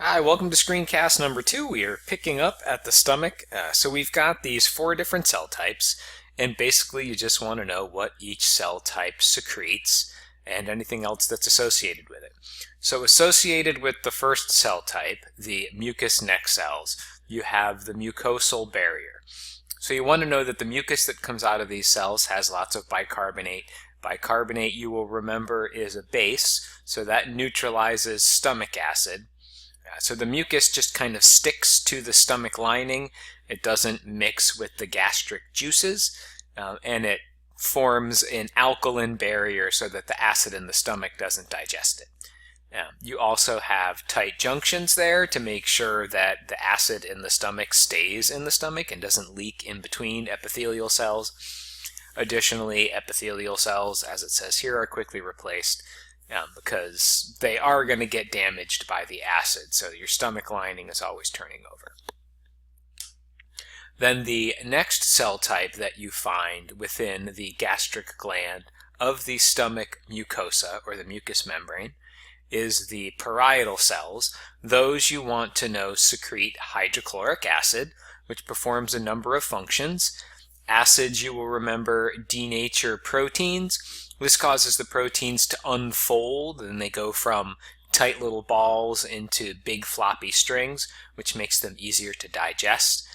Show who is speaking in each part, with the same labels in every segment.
Speaker 1: Hi, welcome to screencast number 2. We are picking up at the stomach. So we've got these 4 different cell types, and basically you just want to know what each cell type secretes and anything else that's associated with it. So associated with the first cell type, the mucous neck cells, you have the mucosal barrier. So you want to know that the mucus that comes out of these cells has lots of bicarbonate. Bicarbonate, you will remember, is a base, so that neutralizes stomach acid. So the mucus just kind of sticks to the stomach lining. It doesn't mix with the gastric juices, and it forms an alkaline barrier so that the acid in the stomach doesn't digest it. You also have tight junctions there to make sure that the acid in the stomach stays in the stomach and doesn't leak in between epithelial cells. Additionally, epithelial cells, as it says here, are quickly replaced because they are going to get damaged by the acid, so your stomach lining is always turning over. Then the next cell type that you find within the gastric gland of the stomach mucosa, or the mucous membrane, is the parietal cells. Those you want to know secrete hydrochloric acid, which performs a number of functions. Acids, you will remember, denature proteins. This causes the proteins to unfold, and they go from tight little balls into big floppy strings, which makes them easier to digest.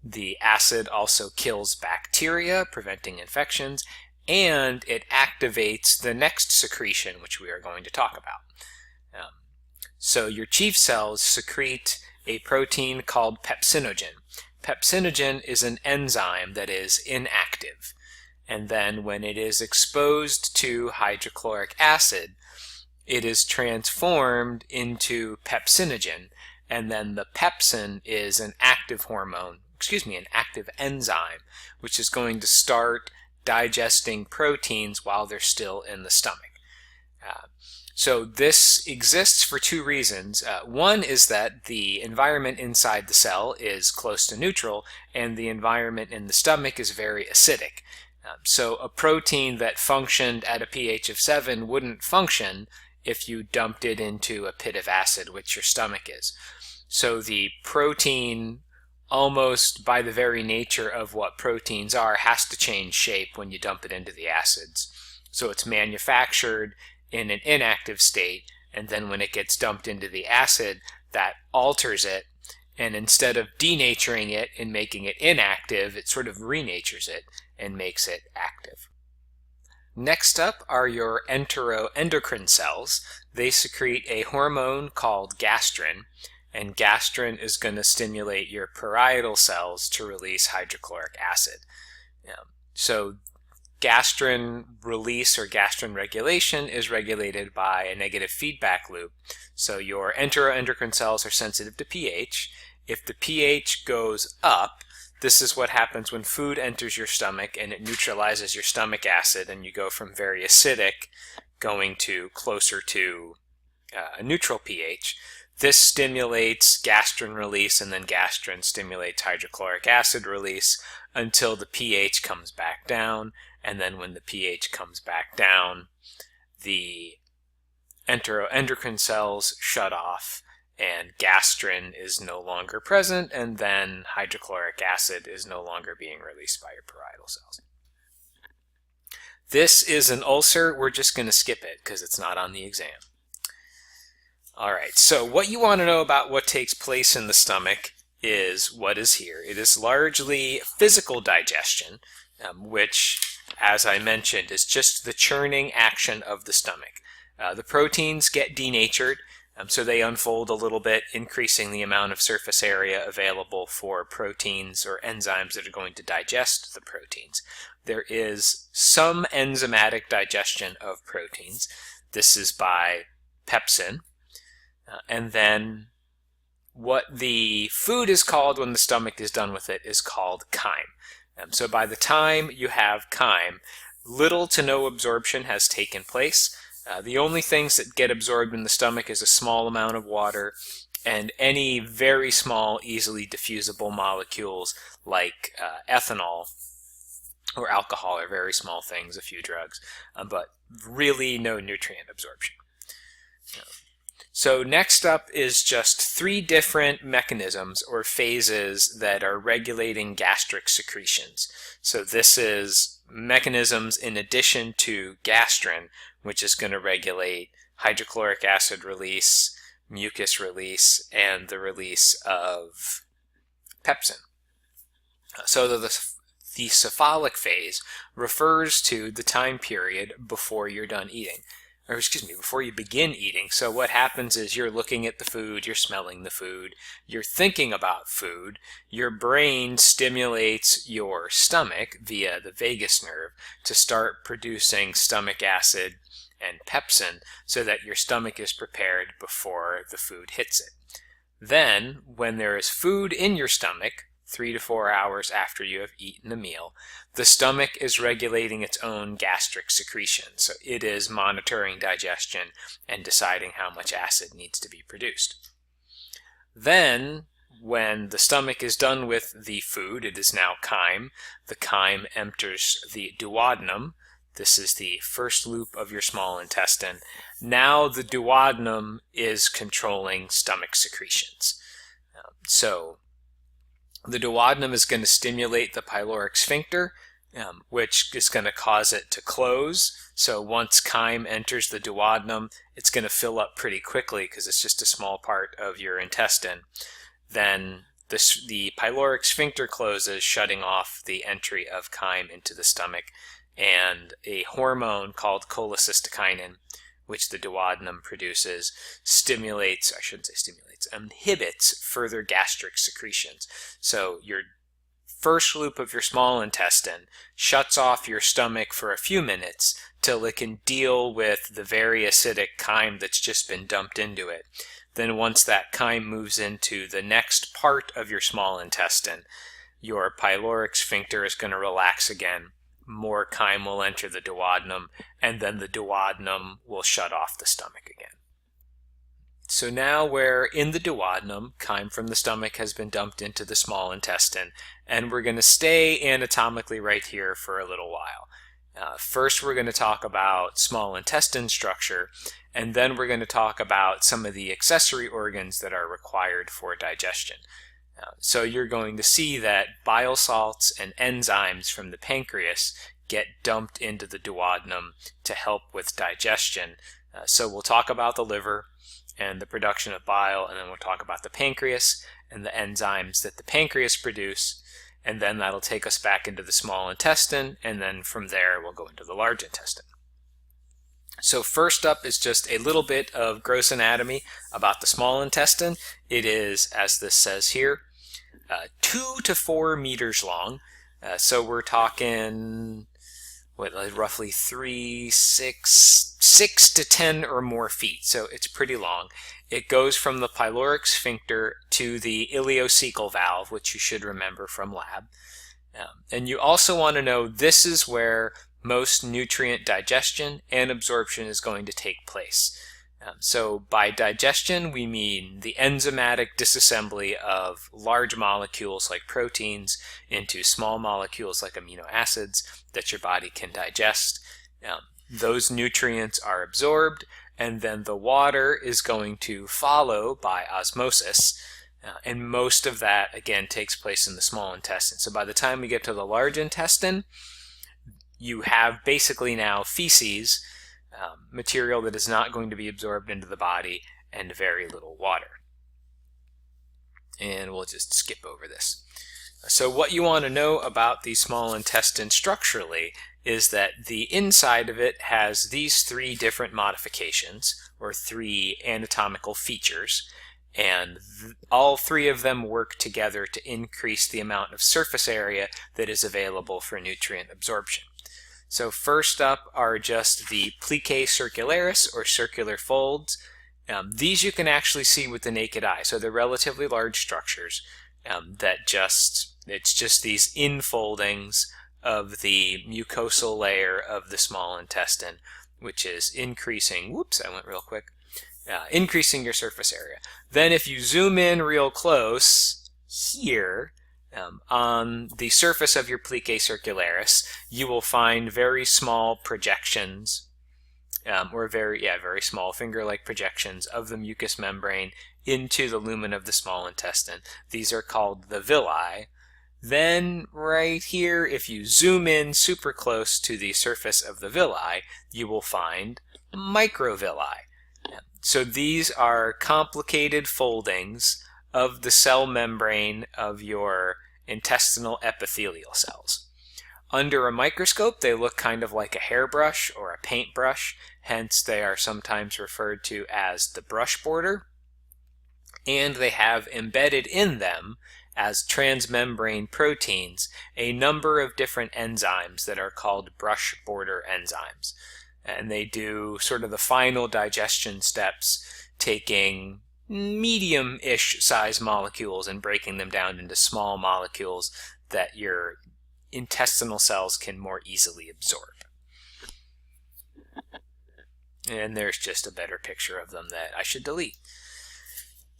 Speaker 1: The acid also kills bacteria, preventing infections, and it activates the next secretion, which we are going to talk about. So your chief cells secrete a protein called pepsinogen. Pepsinogen is an enzyme that is inactive, and then when it is exposed to hydrochloric acid, it is transformed into pepsinogen, and then the pepsin is an active an active enzyme, which is going to start digesting proteins while they're still in the stomach. So this exists for 2 reasons. One is that the environment inside the cell is close to neutral, and the environment in the stomach is very acidic. So a protein that functioned at a pH of 7 wouldn't function if you dumped it into a pit of acid, which your stomach is. So the protein, almost by the very nature of what proteins are, has to change shape when you dump it into the acids. So it's manufactured in an inactive state, and then when it gets dumped into the acid, that alters it, and instead of denaturing it and making it inactive, it sort of renatures it and makes it active. Next up are your enteroendocrine cells. They secrete a hormone called gastrin, and gastrin is going to stimulate your parietal cells to release hydrochloric acid. So gastrin release or gastrin regulation is regulated by a negative feedback loop. So your enteroendocrine cells are sensitive to pH. If the pH goes up, this is what happens when food enters your stomach and it neutralizes your stomach acid, and you go from very acidic going to closer to a neutral pH. This stimulates gastrin release, and then gastrin stimulates hydrochloric acid release until the pH comes back down. And then when the pH comes back down, the enteroendocrine cells shut off, and gastrin is no longer present, and then hydrochloric acid is no longer being released by your parietal cells. This is an ulcer. We're just going to skip it because it's not on the exam. Alright, so what you want to know about what takes place in the stomach is what is here. It is largely physical digestion, which, as I mentioned, is just the churning action of the stomach. The proteins get denatured, so they unfold a little bit, increasing the amount of surface area available for proteins or enzymes that are going to digest the proteins. There is some enzymatic digestion of proteins. This is by pepsin. And then what the food is called when the stomach is done with it is called chyme. So by the time you have chyme, little to no absorption has taken place. The only things that get absorbed in the stomach is a small amount of water and any very small, easily diffusible molecules like ethanol or alcohol are very small things, a few drugs, but really no nutrient absorption. So next up is just 3 different mechanisms or phases that are regulating gastric secretions. So this is mechanisms in addition to gastrin, which is going to regulate hydrochloric acid release, mucus release, and the release of pepsin. So the cephalic phase refers to the time period before you're done eating. Or excuse me, before you begin eating. So what happens is you're looking at the food, you're smelling the food, you're thinking about food, your brain stimulates your stomach via the vagus nerve to start producing stomach acid and pepsin so that your stomach is prepared before the food hits it. Then, when there is food in your stomach, 3 to 4 hours after you have eaten a meal, the stomach is regulating its own gastric secretion. So it is monitoring digestion and deciding how much acid needs to be produced. Then, when the stomach is done with the food, it is now chyme. The chyme enters the duodenum. This is the first loop of your small intestine. Now the duodenum is controlling stomach secretions. So the duodenum is going to stimulate the pyloric sphincter, which is going to cause it to close. So once chyme enters the duodenum, it's going to fill up pretty quickly because it's just a small part of your intestine. Then the pyloric sphincter closes, shutting off the entry of chyme into the stomach, and a hormone called cholecystokinin, which the duodenum produces, inhibits further gastric secretions. So your first loop of your small intestine shuts off your stomach for a few minutes till it can deal with the very acidic chyme that's just been dumped into it. Then once that chyme moves into the next part of your small intestine, your pyloric sphincter is going to relax again. More chyme will enter the duodenum, and then the duodenum will shut off the stomach again. So now we're in the duodenum, chyme from the stomach has been dumped into the small intestine, and we're going to stay anatomically right here for a little while. First we're going to talk about small intestine structure, and then we're going to talk about some of the accessory organs that are required for digestion. So you're going to see that bile salts and enzymes from the pancreas get dumped into the duodenum to help with digestion. So we'll talk about the liver and the production of bile, and then we'll talk about the pancreas and the enzymes that the pancreas produce, and then that'll take us back into the small intestine, and then from there we'll go into the large intestine. So first up is just a little bit of gross anatomy about the small intestine. It is, as this says here, 2 to 4 meters long. So we're talking roughly 6 to 10 or more feet. So it's pretty long. It goes from the pyloric sphincter to the ileocecal valve, which you should remember from lab. And you also want to know this is where most nutrient digestion and absorption is going to take place. So by digestion, we mean the enzymatic disassembly of large molecules like proteins into small molecules like amino acids that your body can digest. Those nutrients are absorbed, and then the water is going to follow by osmosis. And most of that, again, takes place in the small intestine. So by the time we get to the large intestine, you have basically now feces, material that is not going to be absorbed into the body, and very little water. And we'll just skip over this. So what you want to know about the small intestine structurally is that the inside of it has these 3 different modifications, or 3 anatomical features, and all 3 of them work together to increase the amount of surface area that is available for nutrient absorption. So first up are just the plicae circularis, or circular folds. These you can actually see with the naked eye. So they're relatively large structures it's just these infoldings of the mucosal layer of the small intestine, which is increasing, increasing your surface area. Then if you zoom in real close here, on the surface of your plicae circularis, you will find very small projections or very small finger-like projections of the mucous membrane into the lumen of the small intestine. These are called the villi. Then right here, if you zoom in super close to the surface of the villi, you will find microvilli. So these are complicated foldings of the cell membrane of your intestinal epithelial cells. Under a microscope, they look kind of like a hairbrush or a paintbrush, hence they are sometimes referred to as the brush border, and they have embedded in them as transmembrane proteins a number of different enzymes that are called brush border enzymes. And they do sort of the final digestion steps, taking medium-ish size molecules and breaking them down into small molecules that your intestinal cells can more easily absorb. And there's just a better picture of them that I should delete.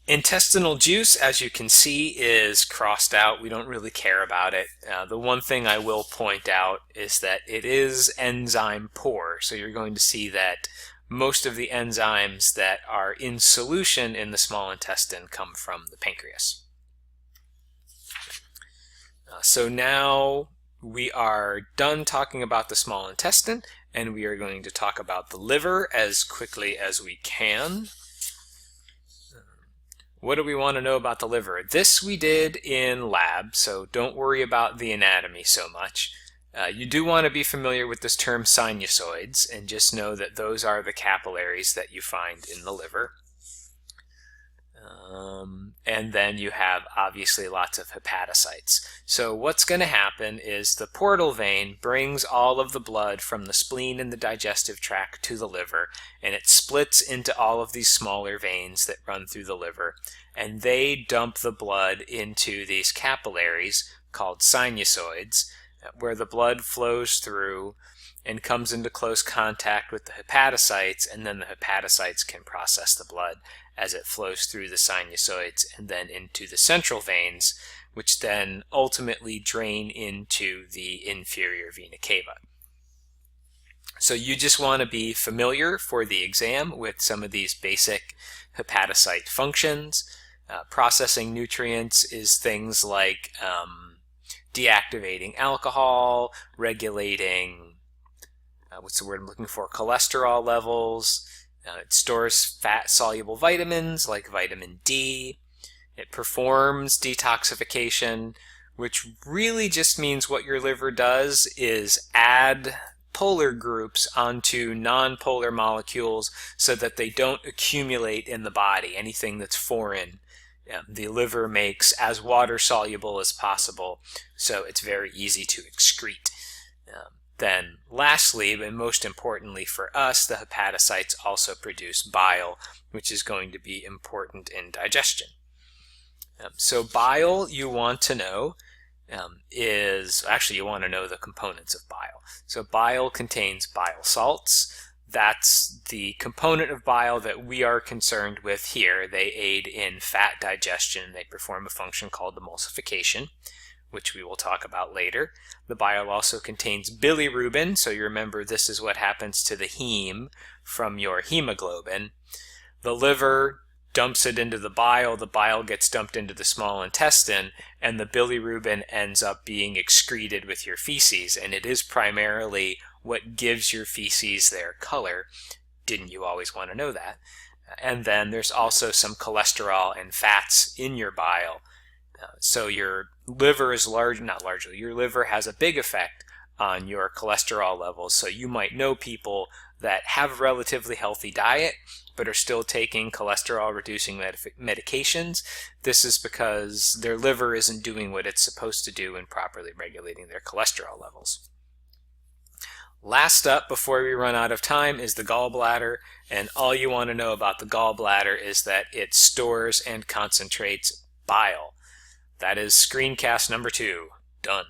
Speaker 1: Intestinal juice, as you can see, is crossed out. We don't really care about it. The one thing I will point out is that it is enzyme poor. So you're going to see that most of the enzymes that are in solution in the small intestine come from the pancreas. So now we are done talking about the small intestine, and we are going to talk about the liver as quickly as we can. What do we want to know about the liver? This we did in lab, so don't worry about the anatomy so much. You do want to be familiar with this term sinusoids, and just know that those are the capillaries that you find in the liver. And then you have obviously lots of hepatocytes. So what's going to happen is the portal vein brings all of the blood from the spleen and the digestive tract to the liver, and it splits into all of these smaller veins that run through the liver, and they dump the blood into these capillaries called sinusoids, where the blood flows through and comes into close contact with the hepatocytes, and then the hepatocytes can process the blood as it flows through the sinusoids and then into the central veins, which then ultimately drain into the inferior vena cava. So you just want to be familiar for the exam with some of these basic hepatocyte functions. Processing nutrients is things like deactivating alcohol, regulating what's the word I'm looking for? Cholesterol levels. It stores fat-soluble vitamins like vitamin D. It performs detoxification, which really just means what your liver does is add polar groups onto non-polar molecules so that they don't accumulate in the body, anything that's foreign. The liver makes as water-soluble as possible, so it's very easy to excrete. Then lastly, and most importantly for us, the hepatocytes also produce bile, which is going to be important in digestion. So bile, you want to know, you want to know the components of bile. So bile contains bile salts. That's the component of bile that we are concerned with here. They aid in fat digestion. They perform a function called emulsification, which we will talk about later. The bile also contains bilirubin, so you remember this is what happens to the heme from your hemoglobin. The liver dumps it into the bile gets dumped into the small intestine, and the bilirubin ends up being excreted with your feces, and it is primarily what gives your feces their color. Didn't you always want to know that? And then there's also some cholesterol and fats in your bile. So your liver is your liver has a big effect on your cholesterol levels. So you might know people that have a relatively healthy diet, but are still taking cholesterol-reducing medications. This is because their liver isn't doing what it's supposed to do in properly regulating their cholesterol levels. Last up, before we run out of time, is the gallbladder, and all you want to know about the gallbladder is that it stores and concentrates bile. That is screencast number 2. Done.